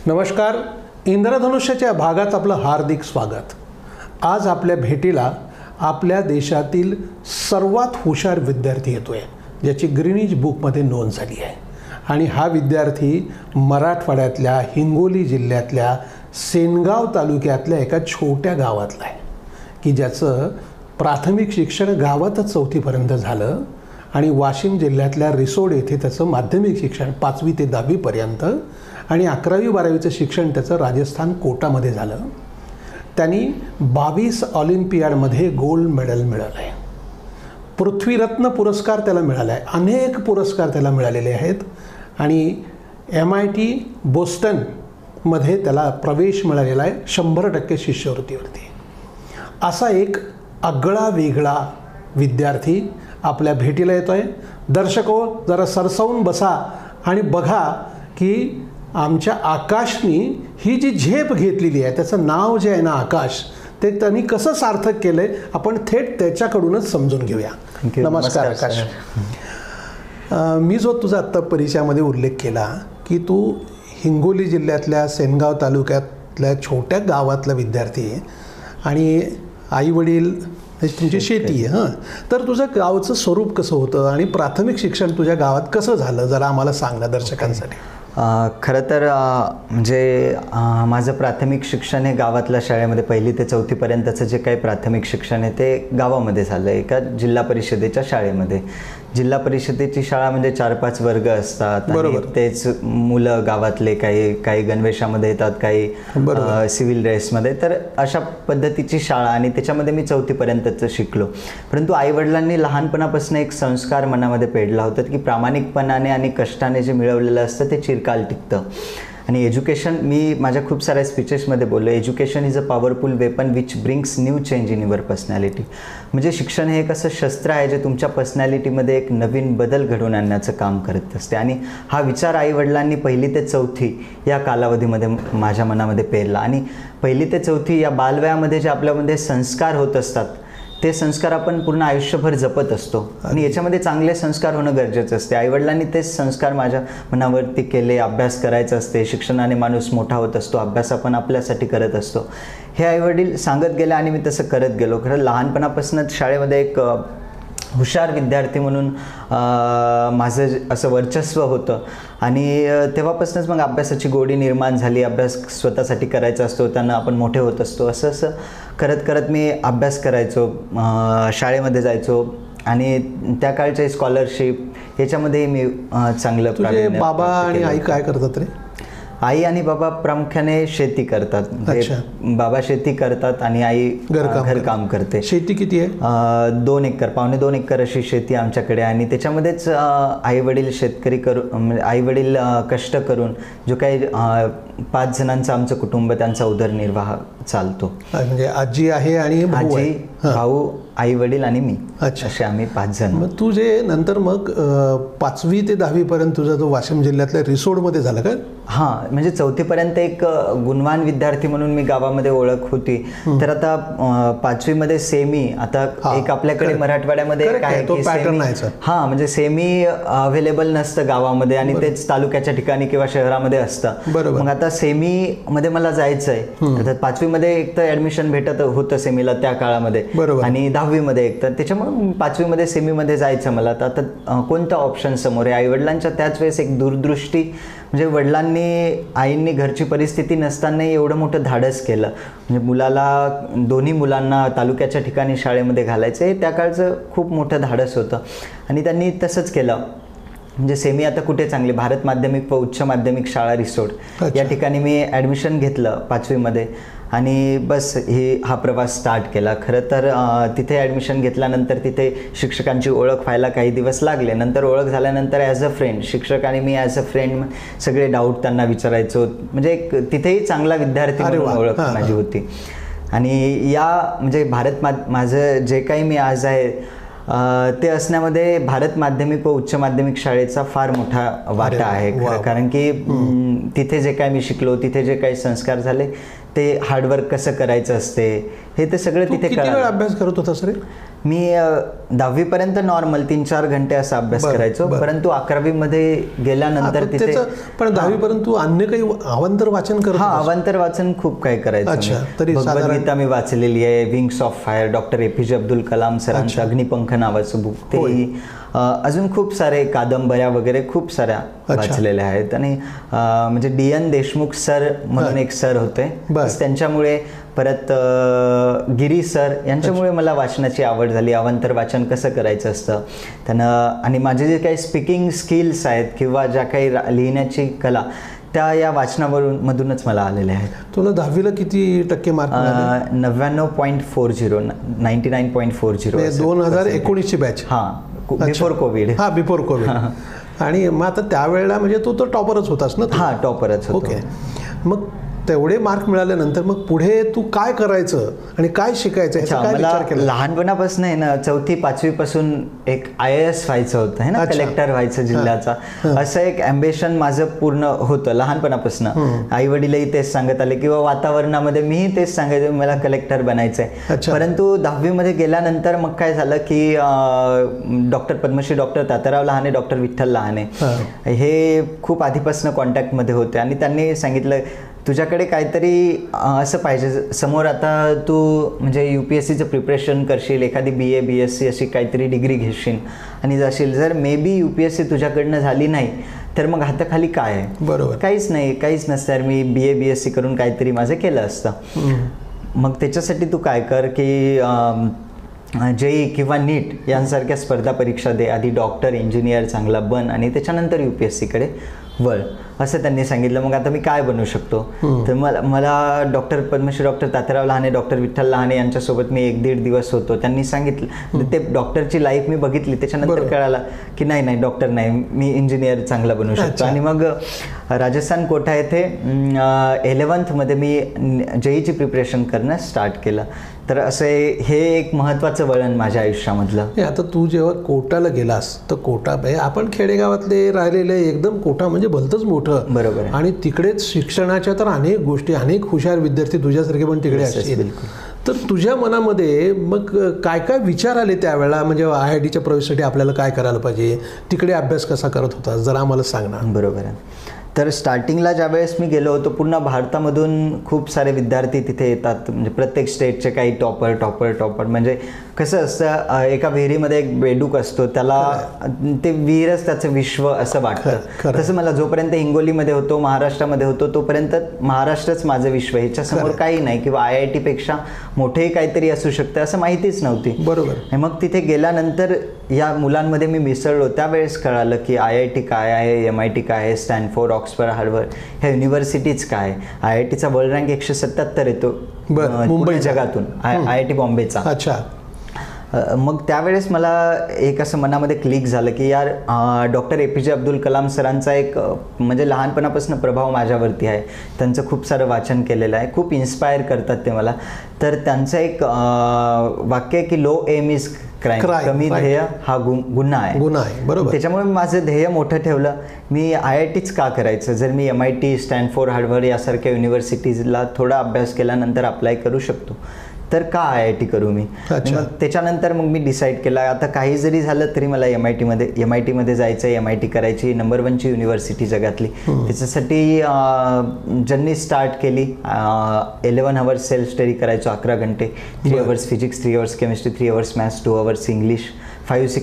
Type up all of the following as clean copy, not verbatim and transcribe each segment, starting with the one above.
नमस्कार. इंद्रधनुष्याच्या भागात आपलं हार्दिक स्वागत. आज आपल्या भेटीला आपल्या देशातील सर्वात हुशार विद्यार्थी येतोय, ज्याची ग्रीनिज बुकमध्ये नोंद झाली आहे. आणि हा विद्यार्थी मराठवाड्यातल्या हिंगोली जिल्ह्यातल्या सेनगाव तालुक्यातल्या एका छोट्या गावातला आहे, की ज्याचं प्राथमिक शिक्षण गावातच 4थीपर्यंत झालं आणि वाशिम जिल्ह्यातल्या रिसोड येथे त्याचं माध्यमिक शिक्षण 5वी ते 10वीपर्यंत आणि 11वी-12वीचं शिक्षण त्याचं राजस्थान कोटामध्ये झालं. त्यांनी 22 ऑलिम्पियाडमध्ये गोल्ड मेडल मिळवलं आहे. पृथ्वीरत्न पुरस्कार त्याला मिळाला आहे. अनेक पुरस्कार त्याला मिळालेले आहेत आणि MIT बोस्टनमध्ये त्याला प्रवेश मिळालेला आहे 100% शिष्यवृत्तीवरती. असा एक आगळा वेगळा विद्यार्थी आपल्या भेटीला येतो आहे. दर्शको, जरा सरसावून बसा आणि बघा की आमच्या आकाशनी ही जी झेप घेतलेली आहे, त्याचं नाव जे आहे ना आकाश, ते त्यांनी कसं सार्थक केलं आहे आपण थेट त्याच्याकडूनच समजून घेऊया. नमस्कार आकाश. मी जो तुझा आत्ता परिचयामध्ये उल्लेख केला की तू हिंगोली जिल्ह्यातल्या सेनगाव तालुक्यातल्या छोट्या गावातला विद्यार्थी आहे आणि आईवडील तुमची शेती आहे. तर तुझं गावचं स्वरूप कसं होतं आणि प्राथमिक शिक्षण तुझ्या गावात कसं झालं, जरा आम्हाला सांग ना दर्शकांसाठी. खरं तर म्हणजे माझं प्राथमिक शिक्षण हे गावातल्या शाळेमध्ये 1ली ते 4थीपर्यंतचं जे काही प्राथमिक शिक्षण आहे ते गावामध्ये झालं, एका जिल्हा परिषदेच्या शाळेमध्ये. जिल्हा परिषदेची शाळा म्हणजे 4-5 वर्ग असतात. बरोबर. तेच मुलं गावातले काही गणवेशामध्ये येतात, काही सिव्हिल ड्रेसमध्ये. तर अशा पद्धतीची शाळा आणि त्याच्यामध्ये मी 4थीपर्यंतच शिकलो. परंतु आईवडिलांनी लहानपणापासून एक संस्कार मनामध्ये पेडला होता की प्रामाणिकपणाने आणि कष्टाने जे मिळवलेलं असतं ते चिरकाल टिकतं. आणि एज्युकेशन, मी माझ्या खूप साऱ्या स्पीचेसमध्ये बोललो, education is a powerful weapon which brings new change in your personality. म्हणजे शिक्षण हे एक असं शस्त्र आहे जे तुमच्या पर्सनॅलिटीमध्ये एक नवीन बदल घडवून आणण्याचं काम करत असते. आणि हा विचार आईवडिलांनी 1ली ते 4थी या कालावधीमध्ये माझ्या मनामध्ये पेरला. आणि 1ली ते 4थी या बालवयामध्ये जे आपल्यामध्ये संस्कार होत असतात ते संस्कार आपण पूर्ण आयुष्यभर जपत असतो आणि याच्यामध्ये चांगले संस्कार होणं गरजेचं असते. आईवडिलांनी तेच संस्कार माझ्या मनावरती केले. अभ्यास करायचा असते, शिक्षणाने माणूस मोठा होत असतो, अभ्यास आपण आपल्यासाठी करत असतो, हे आईवडील सांगत गेले आणि मी तसं करत गेलो. खरं लहानपणापासूनच शाळेमध्ये एक हुशार विद्यार्थी म्हणून माझं असं वर्चस्व होतं आणि तेव्हापासूनच मग अभ्यासाची गोडी निर्माण झाली. अभ्यास स्वतःसाठी करायचा असतो, त्यांना आपण मोठे होत असतो. असं करत करत मी अभ्यास करायचो, शाळेमध्ये जायचो आणि त्या काळचे स्कॉलरशिप याच्यामध्ये मी चांगलं. तुझे बाबा आणि आई काय करतात रे? आई आणि बाबा प्रामुख्याने शेती करतात. बाबा शेती करतात आणि आई घरकाम करते. शेती किती आहे? 2 एकर, 2.25 एकर अशी शेती आमच्याकडे. आणि त्याच्यामध्येच आईवडील शेतकरी करून, आईवडील कष्ट करून जो काही 5 जणांचं आमचं कुटुंब, त्यांचा उदरनिर्वाह चालतो. म्हणजे आजी आहे आणि आजी, भाऊ, आई वडील आणि मी, असे आम्ही 5 जण. मग तू जे नंतर मग 5वी ते 10वीपर्यंत तुझा तो वाशिम जिल्ह्यातल्या रिसोडमध्ये झाला का? हां, म्हणजे 4थीपर्यंत एक गुणवान विद्यार्थी म्हणून मी गावामध्ये ओळख होती. तर आता 5वीमध्ये सेमी, आता एक आपल्याकडे मराठवाड्यामध्ये काय हां, म्हणजे सेमी अवेलेबल नसतं गावामध्ये आणि तेच तालुक्याच्या ठिकाणी किंवा शहरामध्ये असतं. मग आता सेमी मध्ये मला जायचं आहे. आता 5वीमध्ये एक तर ऍडमिशन भेटत होतं सेमीला त्या काळामध्ये आणि 10वीमध्ये एक, तर त्याच्यामुळे 5वीमध्ये सेमीमध्ये जायचं मला. तर आता कोणता ऑप्शन समोर आहे? आईवडिलांच्या त्याच वेळेस एक दूरदृष्टी, म्हणजे वडिलांनी, आईंनी घरची परिस्थिती नसतानाही एवढं मोठं धाडस केलं. म्हणजे दोन्ही मुलांना तालुक्याच्या ठिकाणी शाळेमध्ये घालायचं हे त्या काळचं खूप मोठं धाडस होतं आणि त्यांनी तसंच केलं. म्हणजे सेमी आता कुठे चांगली, भारत माध्यमिक व उच्च माध्यमिक शाळा रिसोड या ठिकाणी मी ॲडमिशन घेतलं 5वीमध्ये आणि बस हा प्रवास स्टार्ट केला. खरं तर तिथे ॲडमिशन घेतल्यानंतर तिथे शिक्षकांची ओळख व्हायला काही दिवस लागले. नंतर ओळख झाल्यानंतर ॲज अ फ्रेंड, शिक्षक आणि मी ॲज अ फ्रेंड सगळे डाऊट त्यांना विचारायचो. म्हणजे एक तिथेही चांगला विद्यार्थी म्हणून ओळख माझी होती. आणि म्हणजे माझं जे काही मी आज आहे ते असण्यामध्ये भारत माध्यमिक व उच्च माध्यमिक शाळेचा फार मोठा वाटा आहे. कारण की तिथे जे काय मी शिकलो, तिथे जे काही संस्कार झाले ते हार्डवर्क कसं करायचं असते हे ते सगळं तिथे किती वेळ अभ्यास करत होतास रे? मी 10वी पर्यंत नॉर्मल 3-4 घंटे असा अभ्यास करायचो, परंतु 11वी मध्ये गेल्यानंतर तिथे पण 10वी पर्यंत तू अन्य काही अवांतर वाचन करत? हा, अवांतर वाचन खूप काही करायचं. भगवद्गीता मी वाचलेली आहे, wings of fire, doctor APJ Abdul Kalam सरांचं अग्निपंख नावाचं बुक, ते अजून खूप सारे कादंबऱ्या वगैरे खूप साऱ्या वाचलेल्या आहेत. आणि म्हणजे DN देशमुख सर म्हणून एक सर होते, त्यांच्यामुळे, परत गिरी सर यांच्यामुळे मला वाचनाची आवड झाली, अवांतर वाचन कसं करायचं असतं त्यानं. आणि माझे जे काही स्पीकिंग स्किल्स आहेत किंवा ज्या काही लिहिण्याची कला, त्या या वाचनामधूनच मला आलेल्या आहेत. तुला 10वीला किती टक्के मार्क मिळाले? 99.40, 99.40. 2019ची बॅच? हां, बिफोर कोविड. हा, बिफोर कोविड. आणि मग आता त्यावेळेला म्हणजे तू तर टॉपरच होतास ना? हां, टॉपरच होतो. ओके. मग तेवढे मार्क मिळाल्यानंतर मग पुढे तू काय करायचं आणि काय शिकायचं याचा काय विचार केला? लहानपणापासून आहे ना, 4वी-5वी पासून एक IAS व्हायचं होतं, है ना, कलेक्टर व्हायचं जिल्ह्याचा, असं एक अँबिशन माझं पूर्ण होतं लहानपणापासून. आई वडीलही तेच सांगत आले किंवा वातावरणामध्ये मीही तेच सांगायचं मला कलेक्टर बनायचंय. परंतु 10वी मध्ये गेल्यानंतर मग काय झालं की doctor Padmashri doctor Tatyarao Lahane, doctor Vitthal Lahane हे खूप आधीपासून कॉन्टॅक्टमध्ये होते आणि त्यांनी सांगितलं तुझ्याकडे काहीतरी असं पाहिजे समोर, आता तू म्हणजे UPSCचं प्रिपरेशन करशील, एखादी BA BSc अशी काहीतरी डिग्री घेशील आणि जाशील, जर मे बी UPSC तुझ्याकडनं झाली नाही तर मग हाताखाली काय आहे? बरोबर, काहीच नाही, काहीच नसतं. तर मी BA BSc करून काहीतरी माझं केलं असतं. मक त्याच्यासाठी तू काय कर की JEE किंवा NEET यांसारख्या स्पर्धा परीक्षा दे, आधी डॉक्टर इंजिनियर चांगला बन आणि त्याच्यानंतर UPSCकडे वळ, असं त्यांनी सांगितलं. मग आता मी काय बनू शकतो? तर मला doctor Padmashri doctor Tatyarao Lahane, doctor Vitthal Lahane यांच्यासोबत मी 1-1.5 दिवस होतो. त्यांनी सांगितलं, ते डॉक्टरची लाईफ मी बघितली, त्याच्यानंतर कळालं की नाही डॉक्टर नाही, मी इंजिनियर चांगला बनू शकतो. आणि मग राजस्थान कोटा येथे 11th मध्ये मी JEEची प्रिपरेशन करणं स्टार्ट केलं. तर असे हे एक महत्त्वाचं वळण माझ्या आयुष्यामधलं. आता तू जेव्हा कोटाला गेलास तर कोटा, आपण खेडेगावातले राहिलेले, एकदम कोटा म्हणजे भलतंच मोठं. बरोबर. आणि तिकडेच शिक्षणाच्या तर अनेक गोष्टी, अनेक हुशार विद्यार्थी तुझ्यासारखे पण तिकडे असतील. तर तुझ्या मनामध्ये मग काय काय विचार आले त्यावेळेला? म्हणजे IITच्या प्रवेशासाठी आपल्याला काय करायला पाहिजे, तिकडे अभ्यास कसा करत होता, जरा आम्हाला सांग ना. बरोबर आहे. तर स्टार्टिंगला ज्यावेळेस मी गेलो होतो, पूर्ण भारतामधून खूप सारे विद्यार्थी तिथे येतात, म्हणजे प्रत्येक स्टेटचे काही टॉपर म्हणजे कसं असतं, एका विहिरीमध्ये एक बेडूक असतो, त्याला ते विहीरच त्याचं विश्व असं वाटतं. तसं मला जोपर्यंत हिंगोलीमध्ये होतो, महाराष्ट्रामध्ये होतो, तोपर्यंत महाराष्ट्रच माझं विश्व, ह्याच्यासमोर काही नाही, किंवा IIT पेक्षा मोठेही काहीतरी असू शकतं असं माहितीच नव्हती. बरोबर. मग तिथे गेल्यानंतर या मुलांमध्ये मी मिसळलो, त्यावेळेस कळालं की IIT काय आहे, MIT काय आहे, स्टॅनफोर्ड, ऑक्सफर्ड, हार्वर्ड ह्या युनिव्हर्सिटीज काय. IITचा वर्ल्ड रँक 177 येतो मुंबई जगातून, IIT बॉम्बेचा. अच्छा. मग त्यावेळेस मला एक असं मनामध्ये क्लिक झालं की यार, डॉक्टर APJ अब्दुल कलाम सरांचा एक म्हणजे लहानपणापासून प्रभाव माझ्यावरती आहे. त्यांचं खूप सारं वाचन केलेलं आहे, खूप इन्स्पायर करतात ते मला. तर त्यांचं एक वाक्य आहे की लो एम इज क्राईम, कमी ध्येय हा गुन्हा आहे. बरोबर. त्याच्यामुळे मी माझं ध्येय मोठं ठेवलं. मी IITच का करायचं, जर मी MIT, स्टॅनफोर्ड, हार्वर्ड यासारख्या युनिव्हर्सिटीजला थोडा अभ्यास केल्यानंतर अप्लाय करू शकतो, तर का IIT करू मी? मग त्याच्यानंतर मग मी डिसाईड केला, आता काही जरी झालं तरी मला MIT मध्ये जायचं आहे, MIT करायची, नंबर 1ची युनिव्हर्सिटी जगातली. त्याच्यासाठी ज्यांनी स्टार्ट केली, 11 hours सेल्फ स्टडी करायचो, 11 घंटे, 3 hours physics, 3 hours chemistry, 3 hours maths, 2 hours English, 5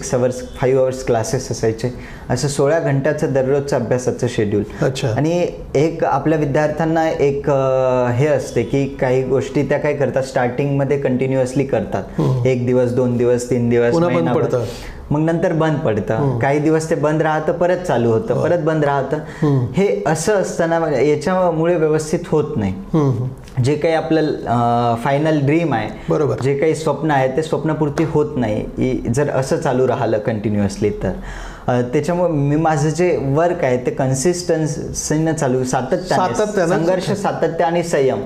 hours classes असायचे. असं 16 घंट्याचं दररोजचं अभ्यासाचं शेड्यूल. आणि एक आपल्या विद्यार्थ्यांना एक हे असते की काही गोष्टी त्या काय करतात, स्टार्टिंगमध्ये कंटिन्युअसली करतात, 1 दिवस, 2 दिवस, 3 दिवस, मग नंतर बंद पडतं, काही दिवस ते बंद राहतं, परत चालू होतं, परत बंद राहतं. हे असं असताना याच्यामुळे व्यवस्थित होत नाही. जे काही आपलं फायनल ड्रीम आहे, बरोबर, जे काही स्वप्न आहे ते स्वप्नपूर्ती होत नाही जर असं चालू राहिलं कंटिन्युअसली. तर त्याच्यामुळे मी माझं जे वर्क आहे ते कन्सिस्टन्सीनं चालू, सातत्याने संघर्ष, सातत्य आणि संयम.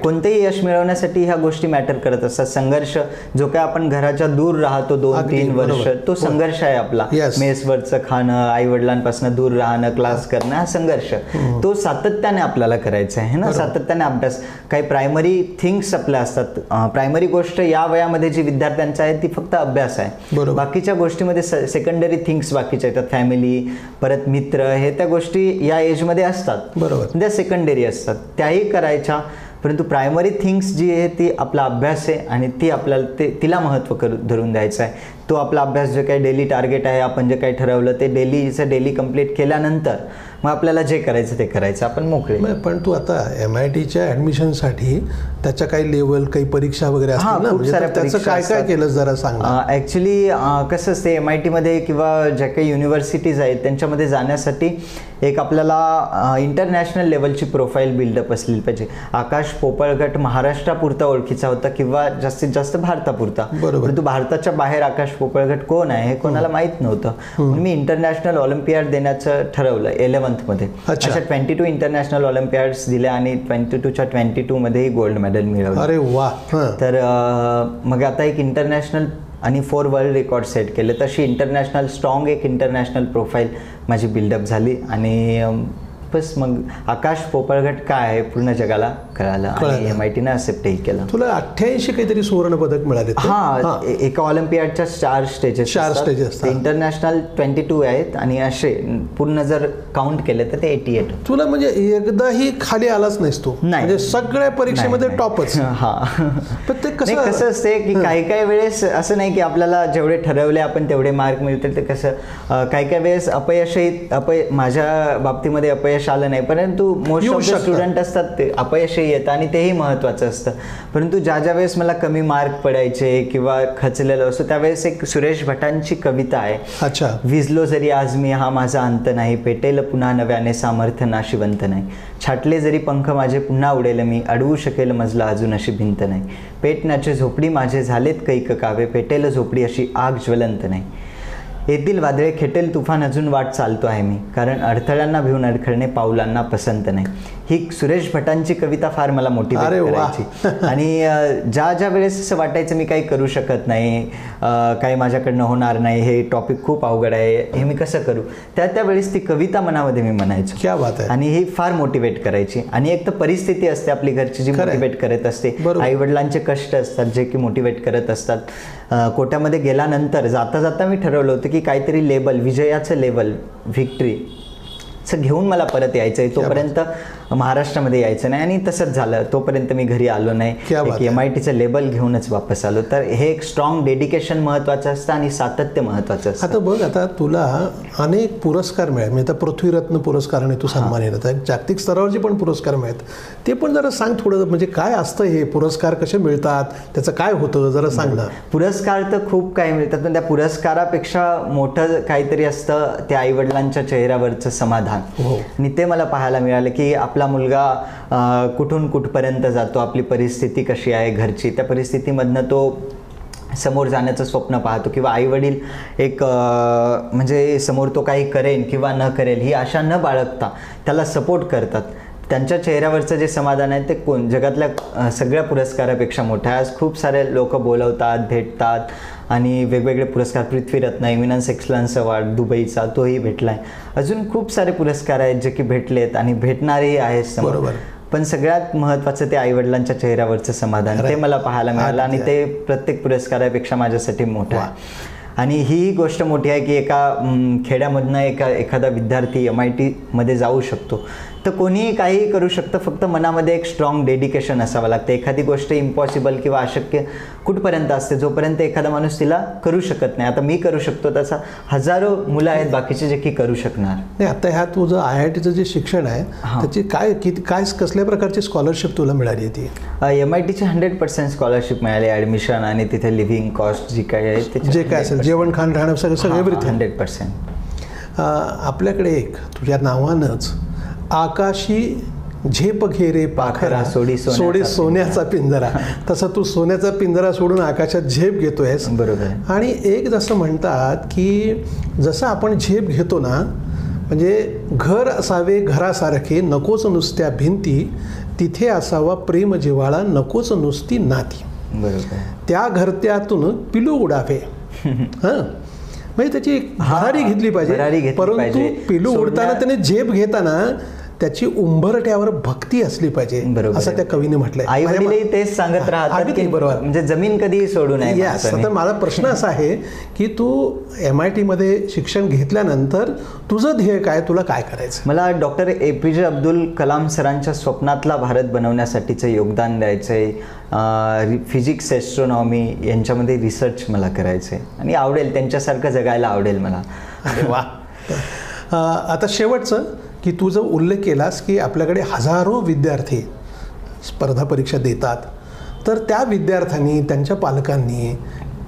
कोणतेही यश मिळवण्यासाठी ह्या गोष्टी मॅटर करत असतात. संघर्ष जो काय आपण घराच्या दूर राहतो 2-3 वर्ष, तो संघर्ष आहे आपला. मेसवरचं खाणं, आई वडिलांपासून दूर राहणं, क्लास करणं, हा संघर्ष तो सातत्याने आपल्याला करायचा आहे ना. सातत्याने अभ्यास, काही प्रायमरी थिंग्स आपल्या असतात. प्रायमरी गोष्ट या वयामध्ये जी विद्यार्थ्यांची आहे ती फक्त अभ्यास आहे. बाकीच्या गोष्टीमध्ये सेकंडरी थिंग्स बाकीच्या येतात, फॅमिली, परत मित्र, हे त्या गोष्टी या एजमध्ये असतात. बरोबर, त्या सेकंडरी असतात, त्याही करायच्या. परंतु प्रायमरी थिंग्स जी आहे ती आपला अभ्यास आहे आणि ती आपल्याला तिला महत्त्व धरून द्यायचं आहे. तो आपला अभ्यास जे काही डेली टार्गेट आहे, आपण जे काही ठरवलं ते डेली कंप्लीट केल्यानंतर मग आपल्याला जे करायचं ते करायचं, आपण मोकळे. पण तू आता MITच्या ॲडमिशनसाठी त्याच्या काही लेवल, काही परीक्षा वगैरे असतात ना, खूप साऱ्या त्याचं काय काय केलं जरा सांग. ॲक्च्युली कसं असते, MITमध्ये किंवा ज्या काही युनिव्हर्सिटीज आहेत त्यांच्यामध्ये जाण्यासाठी एक आपल्याला इंटरनॅशनल लेवलची प्रोफाईल बिल्डअप असली पाहिजे. आकाश पोपळगट महाराष्ट्रापुरता ओळखीचा होता किंवा जास्तीत जास्त भारतापुरता. परंतु भारताच्या बाहेर आकाश पोपळगट कोण आहे हे कोणाला माहीत नव्हतं. म्हणून मी इंटरनॅशनल ऑलिम्पियाड देण्याचं ठरवलं 11th मध्ये. अशा 22 इंटरनॅशनल ऑलिम्पियाड्स दिल्या आणि 22च्या 22 मध्येही गोल्ड मेडल मिळवलं. अरे वा. तर मग आता एक इंटरनॅशनल आणि 4 वर्ल्ड रेकॉर्ड सेट केले. तशी इंटरनॅशनल स्ट्रॉंग एक इंटरनॅशनल प्रोफाईल माझी बिल्डअप झाली आणि बस मग आकाश पोपळगट काय आहे पूर्ण जगाला कळालं आणि MITने ॲक्सेप्टही केलं. तुला 88 काहीतरी सुवर्ण पदक मिळाले. हा, एका ऑलिम्पियाडच्या 4 स्टेजेस असतात. इंटरनॅशनल 22 आहेत आणि असे पूर्ण जर काउंट केले तर ते 88. तुला म्हणजे एकदाही खाली आलाच नाहीस तू, म्हणजे सगळ्या परीक्षेमध्ये टॉपच. हा, पण ते कसं असते की काही वेळेस असं नाही की आपल्याला जेवढे ठरवले आपण तेवढे मार्क मिळतील. ते कसं काही वेळेस माझ्या बाबतीमध्ये अपयश आलं नाही, परंतु मोस्ट ऑफ द स्टुडंट असतात ते अपयशही येतं आणि तेही महत्त्वाचं असतं. परंतु ज्या वेळेस मला कमी मार्क पडायचे किंवा खचलेलं असतो त्यावेळेस एक सुरेश भटांची कविता आहे. अच्छा. विजलो जरी आज मी हा माझा अंत नाही, पेटेल पुन्हा नव्याने सामर्थ्य नाशिवंत नाही. छाटले जरी पंख माझे पुन्हा उडेल मी, अडवू शकेल मजला अजून अशी भिंत नाही. पेटण्याचे झोपडी माझे झालेत कैक कावे, पेटेल झोपडी अशी आग ज्वलंत नाही. येथील वादळे खेटेल तुफान अजून वाट चालतो आहे मी, कारण अडथळ्यांना भिवून अडखळणे पाऊलांना पसंत नाही. ही सुरेश भटांची कविता फार मला मोटिवेट करायची. आणि ज्या वेळेस असं वाटायचं मी काही करू शकत नाही, काही माझ्याकडनं होणार नाही, हे टॉपिक खूप अवघड आहे, हे मी कसं करू, त्यावेळेस ती कविता मनामध्ये मी म्हणायचो. क्या बात आहे. आणि ही फार मोटिवेट करायची. आणि एक तर परिस्थिती असते आपली घरची जी मोटिवेट करत असते, आई वडिलांचे कष्ट असतात जे की मोटिवेट करत असतात. कोट्यामध्ये गेल्यानंतर जाता मी ठरवलं होतं की काहीतरी लेबल, विजयाचं लेबल, व्हिक्ट्री घेऊन मला परत यायचं आहे. तोपर्यंत महाराष्ट्रामध्ये यायचं नाही आणि तसंच झालं. तोपर्यंत मी घरी आलो नाही, MITचं लेबल घेऊनच वापस आलो. तर हे एक स्ट्रॉंग डेडिकेशन महत्त्वाचं असतं आणि सातत्य महत्त्वाचं असतं. आता बघ, आता तुला अनेक पुरस्कार मिळाले. म्हणजे आता पृथ्वीरत्न पुरस्काराने तू सन्मानित होता, जागतिक स्तरावरचे पण पुरस्कार मिळत. ते पण जरा सांग थोडं, म्हणजे काय असतं हे पुरस्कार, कसे मिळतात, त्याचं काय होतं जरा सांग ना. पुरस्कार तर खूप काही मिळतात, पण त्या पुरस्कारापेक्षा मोठं काहीतरी असतं त्या आईवडिलांच्या चेहऱ्यावरचं समाधान. आणि ते मला पाहायला मिळालं की आपला मुलगा कुठून कुठपर्यंत जातो, आपली परिस्थिती कशी आहे घरची, त्या परिस्थितीमधनं तो समोर जाण्याचं स्वप्न पाहतो किंवा आईवडील एक म्हणजे समोर तो काही करेन किंवा न करेल ही आशा न बाळगता त्याला सपोर्ट करतात. त्यांच्या चेहऱ्यावरचं जे समाधान आहे ते जगातल्या सगळ्या पुरस्कारापेक्षा मोठं आहे. आज खूप सारे लोक बोलवतात, भेटतात आणि वेगवेगळे पुरस्कार, पृथ्वीरत्न, इमिनन्स एक्सलन्स अवॉर्ड दुबईचा तोही भेटला आहे. अजून खूप सारे पुरस्कार आहेत जे की भेटलेत आणि भेटणारेही आहेत. बरोबर. पण सगळ्यात महत्त्वाचं ते आईवडिलांच्या चेहऱ्यावरचं समाधान, ते मला पाहायला मिळालं आणि ते प्रत्येक पुरस्कारापेक्षा माझ्यासाठी मोठं आहे. आणि ही गोष्ट मोठी आहे की एका खेड्यामधनं एखादा विद्यार्थी MITमध्ये जाऊ शकतो. तर कोणीही काहीही करू शकतं, फक्त मनामध्ये एक स्ट्रॉंग डेडिकेशन असावं लागतं. एखादी गोष्ट इम्पॉसिबल किंवा अशक्य कुठपर्यंत असते, जोपर्यंत एखादा माणूस तिला करू शकत नाही. आता मी करू शकतो, तसा हजारो मुलं आहेत बाकीचे जे की करू शकणार नाही. आता ह्या तुझं IITचं जे शिक्षण आहे त्याची काय कसल्या प्रकारची स्कॉलरशिप तुला मिळाली ती? MITची 100% स्कॉलरशिप मिळाली, ॲडमिशन आणि तिथे लिव्हिंग कॉस्ट जी काय आहे, जे काय असेल, जेवण खाण राहणं सगळं एव्हरीथिंग 100%. आपल्याकडे एक तुझ्या नावानंच आकाशी झेप घे रे पाखरा सोडी सोन्याचा पिंजरा. तसं तू सोन्याचा पिंजरा सोडून आकाशात झेप घेतोयस. बरोबर. आणि एक जसं म्हणतात की जसं आपण झेप घेतो ना, म्हणजे घर असावे घरासारखे नकोच नुसत्या भिंती, तिथे असावा प्रेम जिव्हाळा नकोच नुसती नाती. बरोबर. त्या घरत्यातून पिलू उडावे. हां, म्हणजे त्याची भरारी घेतली पाहिजे. परंतु पिलू उडताना त्याने झेप घेताना त्याची उंबरठ्यावर भक्ती असली पाहिजे, असं त्या कवीने म्हटलंय. आई वडीलही तेच सांगत राहतात की बरोबर, म्हणजे जमीन कधी सोडू नये. यस. तर माझा प्रश्न असा आहे की तू MIT मध्ये शिक्षण घेतल्यानंतर तुझं ध्येय काय, तुला काय करायचं? मला डॉक्टर APJ अब्दुल कलाम सरांच्या स्वप्नातला भारत बनवण्यासाठीचं योगदान द्यायचंय. फिजिक्स, ॲस्ट्रॉनॉमी यांच्यामध्ये रिसर्च मला करायचं आहे आणि आवडेल, त्यांच्यासारखं जगायला आवडेल मला. वा. आता शेवटचं की तू जो उल्लेख केलास की आपल्याकडे हजारो विद्यार्थी स्पर्धा परीक्षा देतात, तर त्या विद्यार्थ्यांनी त्यांच्या पालकांनी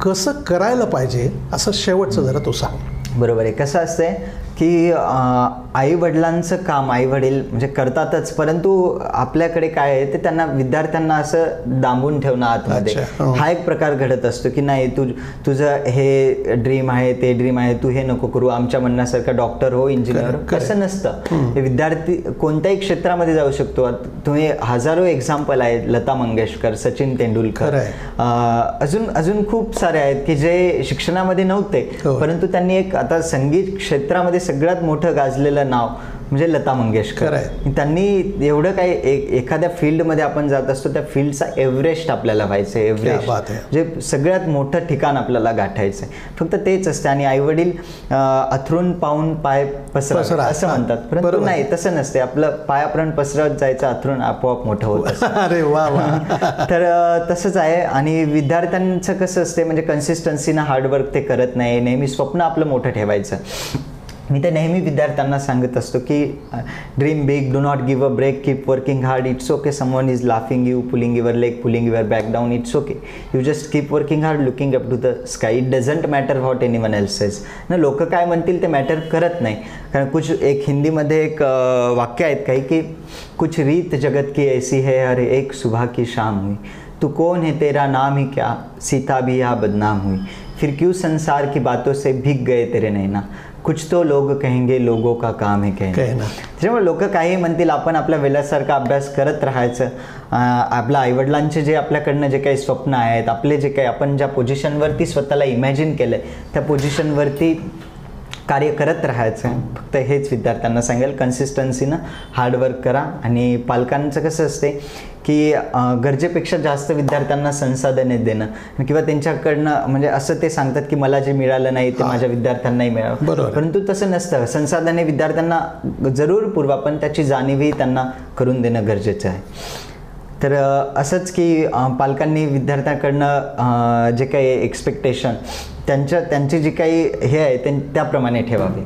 कसं करायला पाहिजे असं शेवटचं जरा तू सांग. बरोबर आहे. कसं असतंय की आई वडिलांचं काम आई वडील म्हणजे करतातच, परंतु आपल्याकडे काय आहे ते त्यांना विद्यार्थ्यांना असं दांबून ठेवणं आतमध्ये. हा एक प्रकार घडत असतो की नाही तुझं हे ड्रीम आहे, ते ड्रीम आहे, तू हे नको करू, आमच्या म्हणण्यासारखं डॉक्टर हो, इंजिनियर हो. कसं नसतं. हे विद्यार्थी कोणत्याही क्षेत्रामध्ये जाऊ शकतो. तुम्ही हजारो एक्झाम्पल आहेत, लता मंगेशकर, सचिन तेंडुलकर, अजून खूप सारे आहेत की जे शिक्षणामध्ये नव्हते, परंतु त्यांनी एक आता संगीत क्षेत्रामध्ये सगळ्यात मोठं गाजलेलं नाव म्हणजे लता मंगेशकर. त्यांनी एवढं काही एखाद्या फील्डमध्ये आपण जात असतो, त्या फील्डचा एव्हरेस्ट आपल्याला व्हायचं. एव्हरेस्ट म्हणजे सगळ्यात मोठं ठिकाण आपल्याला गाठायचं आहे. फक्त तेच असतं. आणि आई वडील अथरून पाहून पाय पसरत असं म्हणतात, परंतु नाही, तसं नसते. आपलं पायापर्यंत पसरत जायचं, अथरून आपोआप मोठं होत असतं. अरे वा वा. तर तसंच आहे. आणि विद्यार्थ्यांचं कसं असते म्हणजे कन्सिस्टन्सीनं हार्डवर्क ते करत नाही, नेहमी स्वप्न आपलं मोठं ठेवायचं. मी तर नेहमी विद्यार्थ्यांना सांगत असतो की dream big, do not give a break, keep working hard. It's okay someone is laughing you, pulling your leg, pulling your back down. It's okay, you just keep working hard, looking up to the sky. It doesn't matter what anyone else says. ना लोक काय म्हणतील ते matter करत नाही. कारण एक हिंदीमध्ये एक वाक्य आहेत काही की कुछ रीत जगत की ऐसी है, हर एक सुबह की शाम हुई, तू कौन है तेरा नाम ही क्या, सीता भी यहाँ बदनाम हुई, फिर क्यों संसार की बातों से भीग गए तेरे नैना, कुछ तो लोग कहेंगे लोगों का काम है कहना. त्याच्यामुळे लोक काही म्हणतील, आपण आपल्या वेळासारखा अभ्यास करत राहायचं. आपल्या आईवडिलांचे जे आपल्याकडनं जे काही स्वप्न आहेत, आपले जे काही आपण ज्या पोझिशनवरती स्वतःला इमॅजिन केलं त्या पोझिशनवरती कार्य करत राहायचं. फक्त हेच विद्यार्थ्यांना सांगेल, कन्सिस्टन्सीनं हार्डवर्क करा. आणि पालकांचं कसं असते की गरजेपेक्षा जास्त विद्यार्थ्यांना संसाधने देणं किंवा त्यांच्याकडनं म्हणजे असं ते सांगतात की मला जे मिळालं नाही ते माझ्या विद्यार्थ्यांनाही मिळावं, परंतु तसं नसतं. संसाधने विद्यार्थ्यांना जरूर पुरवा, पण त्याची जाणीवही त्यांना करून देणं गरजेचं आहे. तर असंच की पालकांनी विद्यार्थ्यांकडनं जे काही एक्सपेक्टेशन त्यांची जी काही हे आहे त्याप्रमाणे ठेवावे.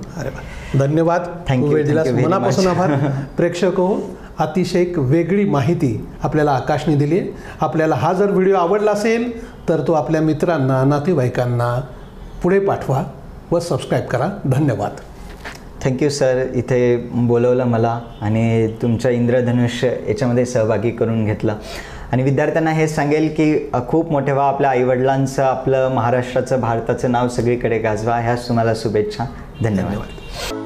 धन्यवाद. थँक्यू. मनापासून आभार. प्रेक्षक हो, अतिशय एक वेगळी माहिती आपल्याला आकाशने दिली. आपल्याला हा जर व्हिडिओ आवडला असेल तर तो आपल्या मित्रांना, नातेवाईकांना पुढे पाठवा व सबस्क्राईब करा. धन्यवाद. थँक्यू सर, इथे बोलवलं मला आणि तुमच्या इंद्रधनुष्य याच्यामध्ये सहभागी करून घेतलं. आणि विद्यार्थ्यांना हे सांगेल की खूप मोठे व्हा, आपल्या आईवडिलांचं, आपलं महाराष्ट्राचं, भारताचं नाव सगळीकडे गाजवा. ह्याच तुम्हाला शुभेच्छा. धन्यवाद.